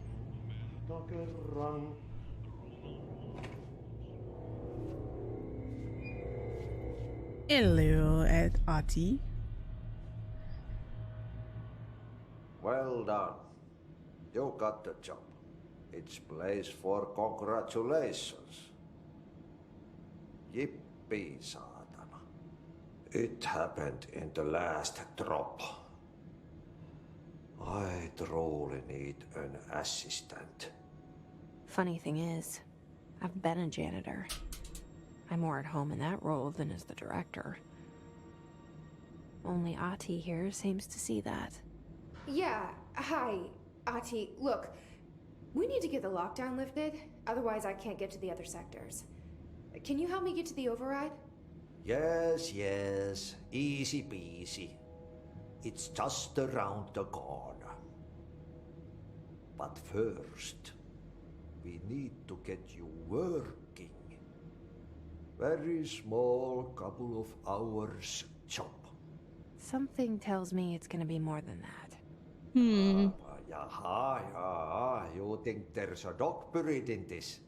Hello, Artie. Well done. You got the job. It's place for congratulations. Yippee, saatana. It happened in the last drop. I truly need an assistant. Funny thing is, I've been a janitor. I'm more at home in that role than as the director. Only Ati here seems to see that. Yeah, hi, Ati. Look, we need to get the lockdown lifted, otherwise I can't get to the other sectors. Can you help me get to the override? Yes, easy peasy. It's just around the corner. But first, we need to get you working. Very small, couple of hours job. Something tells me it's gonna be more than that. Yeah, you think there's a dog buried in this?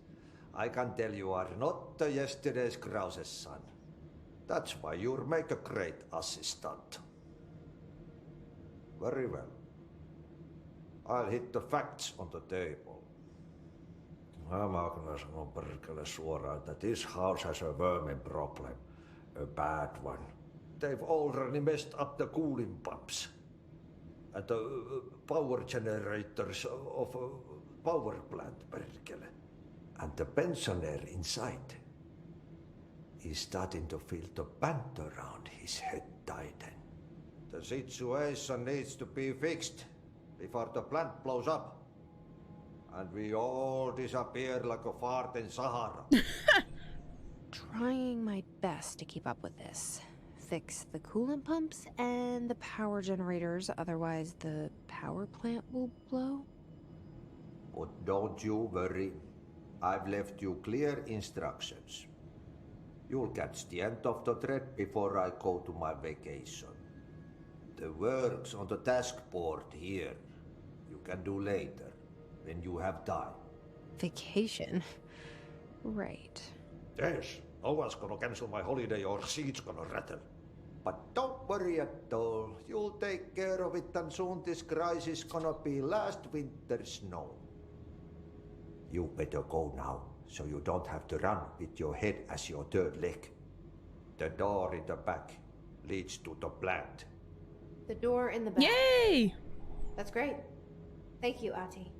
I can tell you are not yesterday's Krause's son. That's why you'll make a great assistant. Very well. I'll hit the facts on the table. Mä kyllä sanon perkele suoraan, that this house has a vermin problem. A bad one. They've already messed up the cooling pumps. And the power generators of a power plant, perkele. And the pensioner inside is starting to feel the band around his head tighten. The situation needs to be fixed before the plant blows up. And we all disappear like a fart in Sahara. Trying my best to keep up with this. Fix the coolant pumps and the power generators, otherwise the power plant will blow. But don't you worry. I've left you clear instructions. You'll catch the end of the thread before I go to my vacation. The work's on the task board here. You can do later, when you have time. Vacation? Right. Yes, no one's gonna cancel my holiday or seat's gonna rattle. But don't worry at all. You'll take care of it and soon this crisis gonna be last winter's snow. You better go now, so you don't have to run with your head as your third leg. The door in the back leads to the plant. The door in the back. Yay! That's great. Thank you, Ati.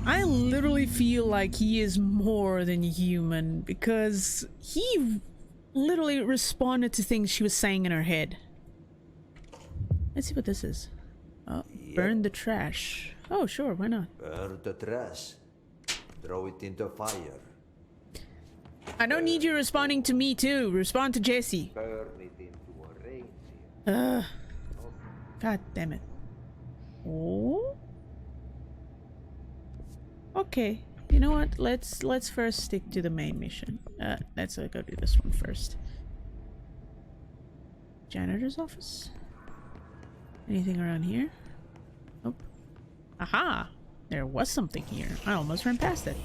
I literally feel like he is more than human because he literally responded to things she was saying in her head. Let's see what this is. Oh, burn the trash. Oh, sure, why not? Burn the trash. Throw it in the fire. I don't need you responding to me too. Respond to Jesse. Burn it into a reindeer. God damn it. Oh. Okay. You know what? Let's first stick to the main mission. Let's go do this one first. Janitor's office. Anything around here? Nope. Aha! There was something here. I almost ran past it.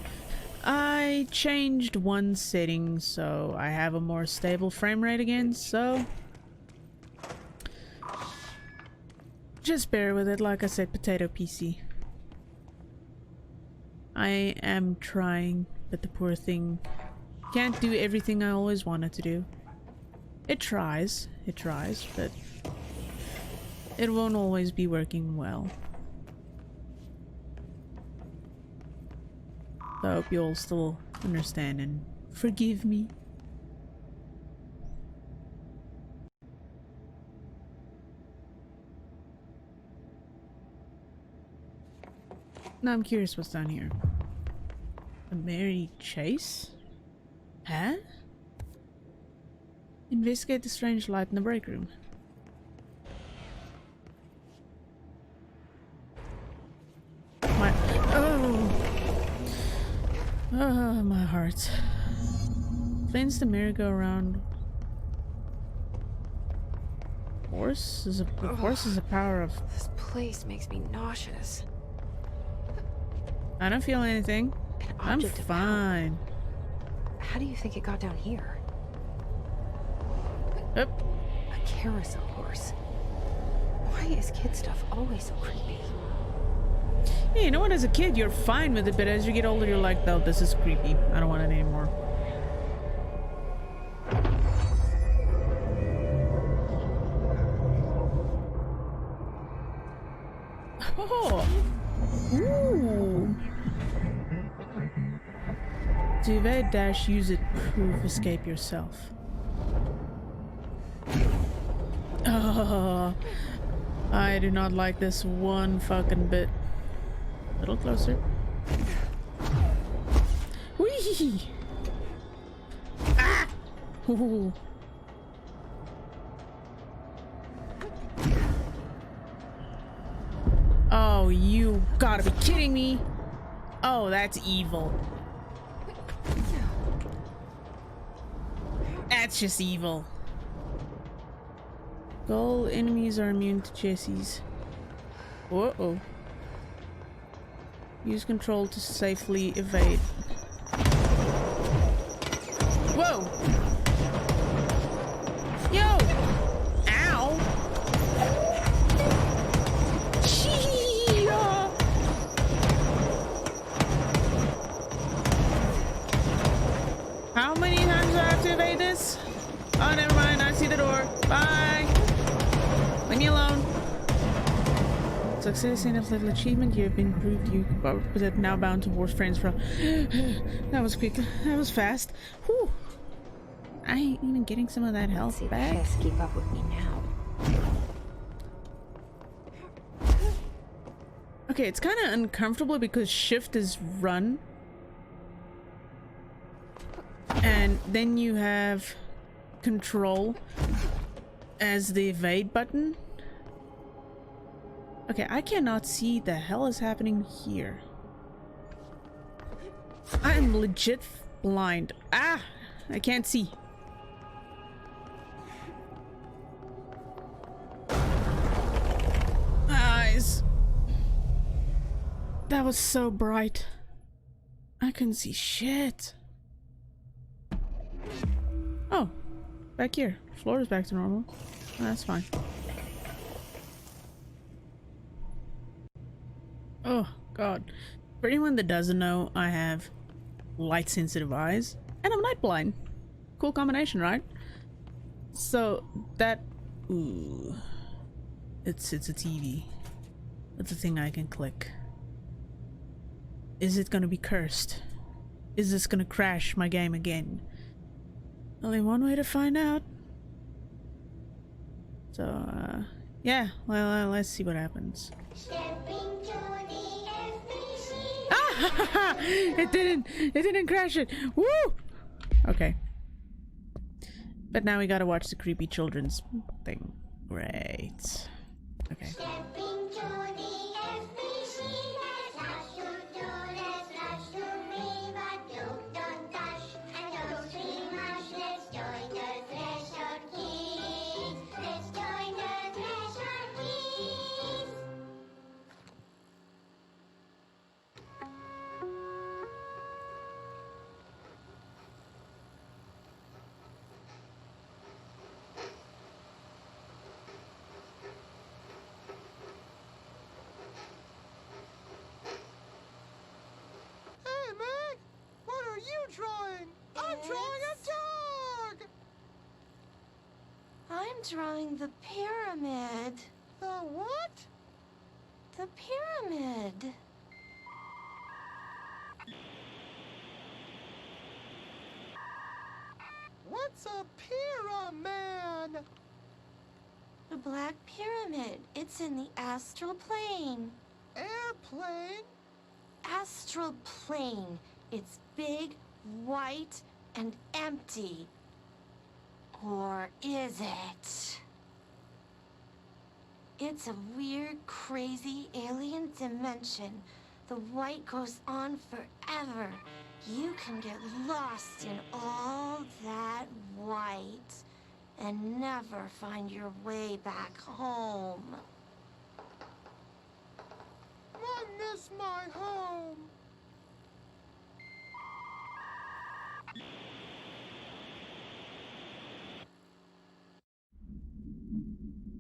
I changed one setting so I have a more stable frame rate again, so just bear with it. Like I said, potato PC. I am trying, but the poor thing can't do everything I always wanted to do. It tries, but it won't always be working well. So I hope you all still understand and forgive me. Now I'm curious what's down here. A Mary Chase? Huh? Investigate the strange light in the break room. Oh, my heart. Cleans the merry-go-round. Horse is a power of. This place makes me nauseous. I don't feel anything. I'm fine. How do you think it got down here? Yep. A carousel horse. Why is kid stuff always so creepy? Hey, you know what? As a kid, you're fine with it, but as you get older, you're like, "No, this is creepy. I don't want it anymore." Oh. Ooh. To evade dash, use it. Proof, escape yourself. Oh, I do not like this one fucking bit. A little closer. Whee! Ah! Ooh. Oh, you gotta be kidding me! Oh, that's evil. That's just evil. Ghoul enemies are immune to Jesse's. Uh-oh. Use control to safely evade. Whoa! Yo! Ow! Gee! How many times do I have to evade this? Oh, never mind. I see the door. Bye! Leave me alone. Success and little achievement. You have been proved you are now bound towards friends from. That was quick. That was fast. Whew. I ain't even getting some of that health back. Let's keep up with me now. Okay, it's kind of uncomfortable because shift is run. And then you have control as the evade button. Okay, I cannot see the hell is happening here. I am legit blind. Ah! I can't see. Eyes. That was so bright. I couldn't see shit. Oh, back here. Floor is back to normal. Oh, that's fine. Oh, God. For anyone that doesn't know, I have light-sensitive eyes, and I'm night blind. Cool combination, right? So, that... Ooh. It's a TV. It's a thing I can click. Is it gonna be cursed? Is this gonna crash my game again? Only one way to find out. So, yeah, well, let's see what happens. Ah! It didn't crash it. Woo! Okay. But now we gotta watch the creepy children's thing. Great. Okay. I'm drawing a dog! I'm drawing the pyramid. The what? The pyramid. What's a pyramid? The Black Pyramid. It's in the astral plane. Airplane? Astral plane. It's big, white, and empty. Or is it? It's a weird, crazy alien dimension. The white goes on forever. You can get lost in all that white and never find your way back home. I miss my home.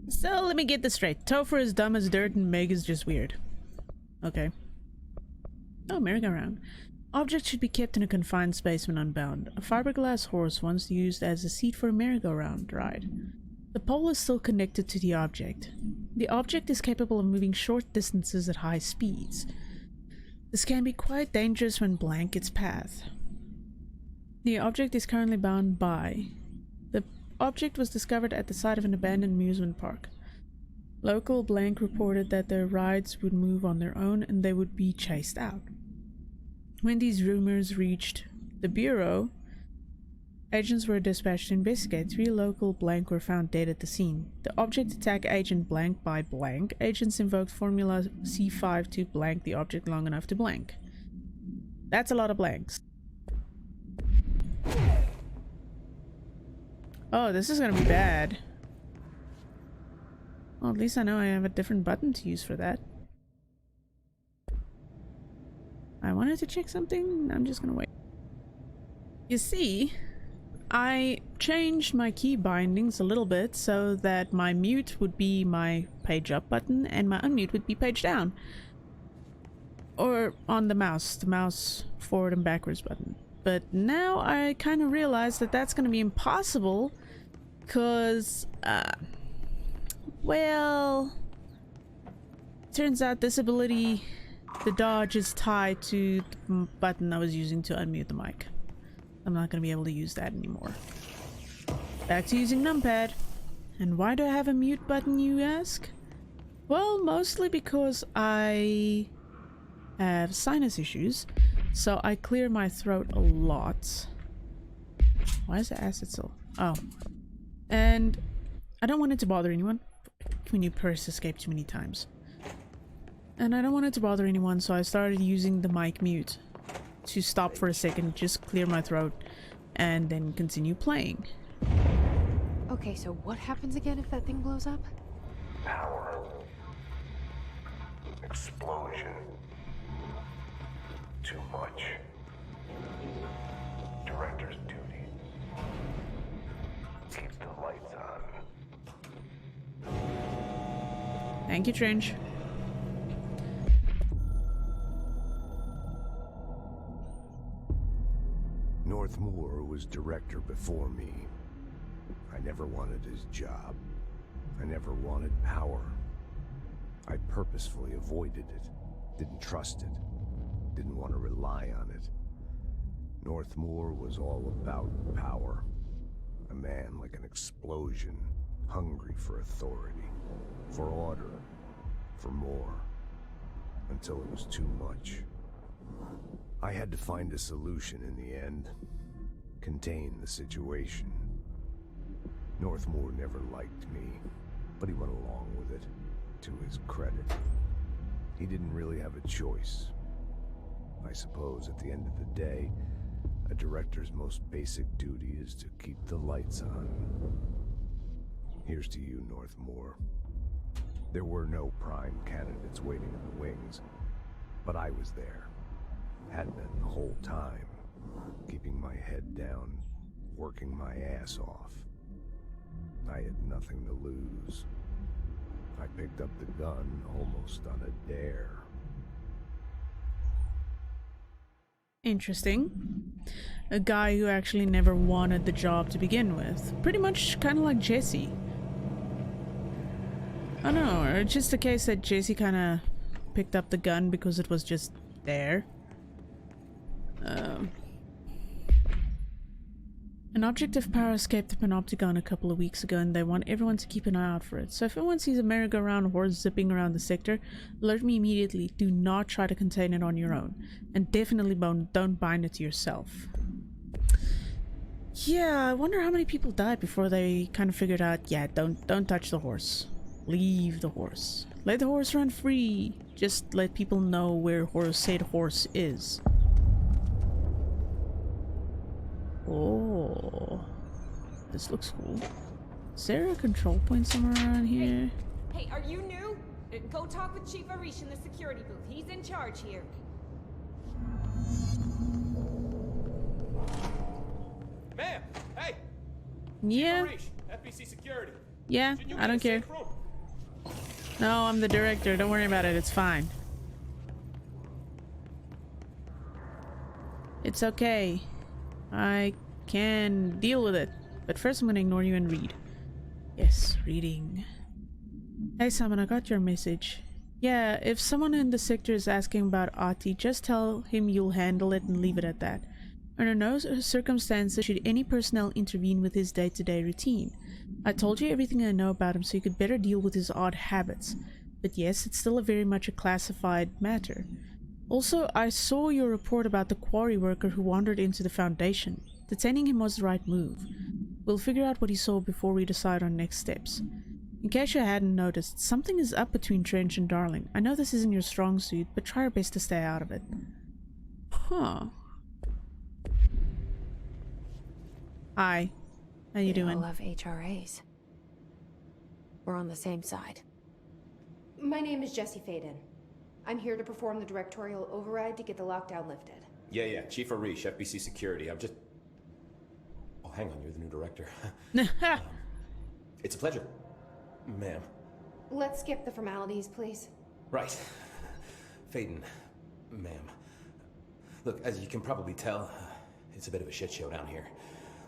So let me get this straight. Topher is dumb as dirt and Meg is just weird. Okay. Oh, merry-go-round. Objects should be kept in a confined space when unbound. A fiberglass horse once used as a seat for a merry-go-round ride. The pole is still connected to the object. The object is capable of moving short distances at high speeds. This can be quite dangerous when blank its path. The object is currently bound by. The object was discovered at the site of an abandoned amusement park. Local blank reported that their rides would move on their own and they would be chased out. When these rumors reached the Bureau, agents were dispatched to investigate. 3 local blank were found dead at the scene. The object attacked agent blank by blank. Agents invoked formula C5 to blank the object long enough to blank. That's a lot of blanks. Oh, this is gonna be bad. Well, at least I know I have a different button to use for that. I wanted to check something. I'm just gonna wait. You see, I changed my key bindings a little bit so that my mute would be my page up button and my unmute would be page down. Or on the mouse forward and backwards button. But now I kind of realize that that's going to be impossible because, well, turns out this ability, the dodge, is tied to the button I was using to unmute the mic. I'm not going to be able to use that anymore. Back to using numpad. And why do I have a mute button, you ask? Well, mostly because I have sinus issues, so I clear my throat a lot. Why is the acid still? Oh. And I don't want it to bother anyone when you press escape too many times. And I don't want it to bother anyone, so I started using the mic mute to stop for a second, just clear my throat, and then continue playing. Okay, so what happens again if that thing blows up? Power. Explosion. Too much. Director's duty. Keep the lights on. Thank you, Trench. Northmoor was director before me. I never wanted his job. I never wanted power. I purposefully avoided it. Didn't trust it. Didn't want to rely on it. Northmoor was all about power. A man like an explosion, hungry for authority, for order, for more, until it was too much. I had to find a solution in the end. Contain the situation. Northmoor never liked me, but he went along with it, to his credit. He didn't really have a choice. I suppose at the end of the day, a director's most basic duty is to keep the lights on. Here's to you, Northmoor. There were no prime candidates waiting in the wings, but I was there. Had been the whole time, keeping my head down, working my ass off. I had nothing to lose. I picked up the gun almost on a dare. Interesting. a guy who actually never wanted the job to begin with. Pretty much kind of like Jesse. I don't know, or it's just the case that Jesse kind of picked up the gun because it was just there. An object of power escaped the Panopticon a couple of weeks ago, and they want everyone to keep an eye out for it. So if anyone sees a merry-go-round horse zipping around the sector, alert me immediately. Do not try to contain it on your own. And definitely don't bind it to yourself. Yeah, I wonder how many people died before they kind of figured out, yeah, don't touch the horse. Leave the horse. Let the horse run free. Just let people know where said horse is. Oh, this looks cool. Is there a control point somewhere around here? Hey, are you new? Go talk with Chief Arish in the security booth. He's in charge here. Ma'am, hey! Yeah. Chief Arish, FBC Security. Yeah, I don't care. No, I'm the director. Don't worry about it. It's fine. It's okay. I can deal with it. But first I'm gonna ignore you and read. Yes, reading. Hey Simon, I got your message. Yeah, if someone in the sector is asking about Ahti, just tell him you'll handle it and leave it at that. Under no circumstances should any personnel intervene with his day-to-day routine. I told you everything I know about him so you could better deal with his odd habits. But yes, it's still very much a classified matter. Also, I saw your report about the quarry worker who wandered into the Foundation. Detaining him was the right move. We'll figure out what he saw before we decide on next steps. In case you hadn't noticed, something is up between Trench and Darling. I know this isn't your strong suit, but try your best to stay out of it. Huh. Hi. How you doing? I love HRAs. We're on the same side. My name is Jesse Faden. I'm here to perform the directorial override to get the lockdown lifted. Yeah, Chief Arish, FBC Security. I'm just... Oh, hang on, you're the new director. It's a pleasure, ma'am. Let's skip the formalities, please. Right. Faden, ma'am. Look, as you can probably tell, it's a bit of a shit show down here.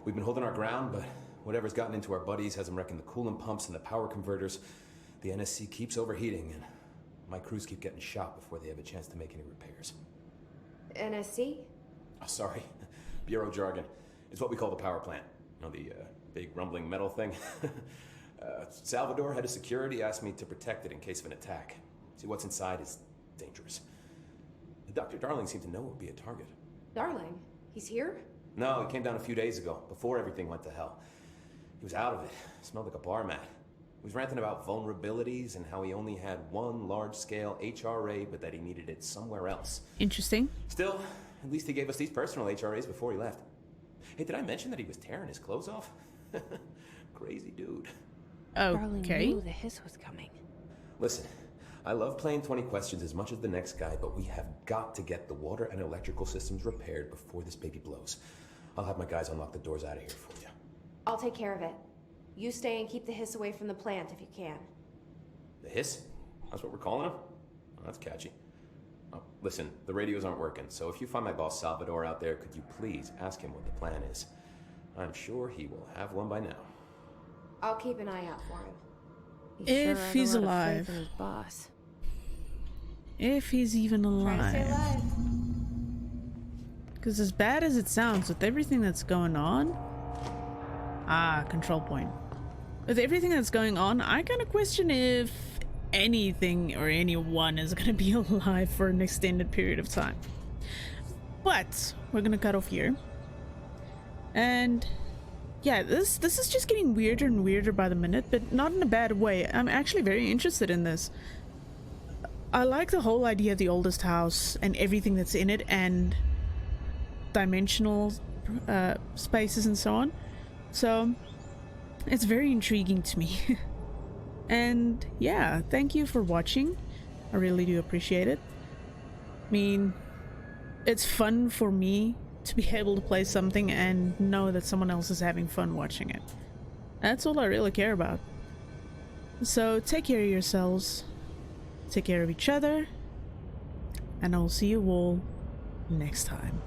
We've been holding our ground, but whatever's gotten into our buddies has them wrecking the coolant pumps and the power converters. The NSC keeps overheating, and my crews keep getting shot before they have a chance to make any repairs. NSC? Oh, sorry. Bureau jargon. It's what we call the power plant. You know, the big rumbling metal thing? Salvador, head of security, asked me to protect it in case of an attack. See, what's inside is dangerous. Dr. Darling seemed to know it would be a target. Darling? He's here? No, he came down a few days ago, before everything went to hell. He was out of it. Smelled like a bar mat. He was ranting about vulnerabilities and how he only had one large-scale HRA, but that he needed it somewhere else. Interesting. Still, at least he gave us these personal HRAs before he left. Hey, did I mention that he was tearing his clothes off? Crazy dude. Darling knew the hiss was coming. Listen, I love playing 20 questions as much as the next guy, but we have got to get the water and electrical systems repaired before this baby blows. I'll have my guys unlock the doors out of here for you. I'll take care of it. You stay and keep the hiss away from the plant if you can. The hiss? That's what we're calling him? Oh, that's catchy. Oh, listen, the radios aren't working, so if you find my boss Salvador out there, could you please ask him what the plan is? I'm sure he will have one by now. I'll keep an eye out for him. If he's alive. His boss. If he's even alive. Try to stay alive. Because as bad as it sounds, with everything that's going on... control point. With everything that's going on, I kind of question if anything or anyone is going to be alive for an extended period of time. But we're going to cut off here. And yeah, this is just getting weirder and weirder by the minute, but not in a bad way. I'm actually very interested in this. I like the whole idea of the oldest house and everything that's in it, and dimensional spaces and so on. So it's very intriguing to me. And yeah, thank you for watching. I really do appreciate it. I mean, it's fun for me to be able to play something and know that someone else is having fun watching it. That's all I really care about. So take care of yourselves, take care of each other, and I'll see you all next time.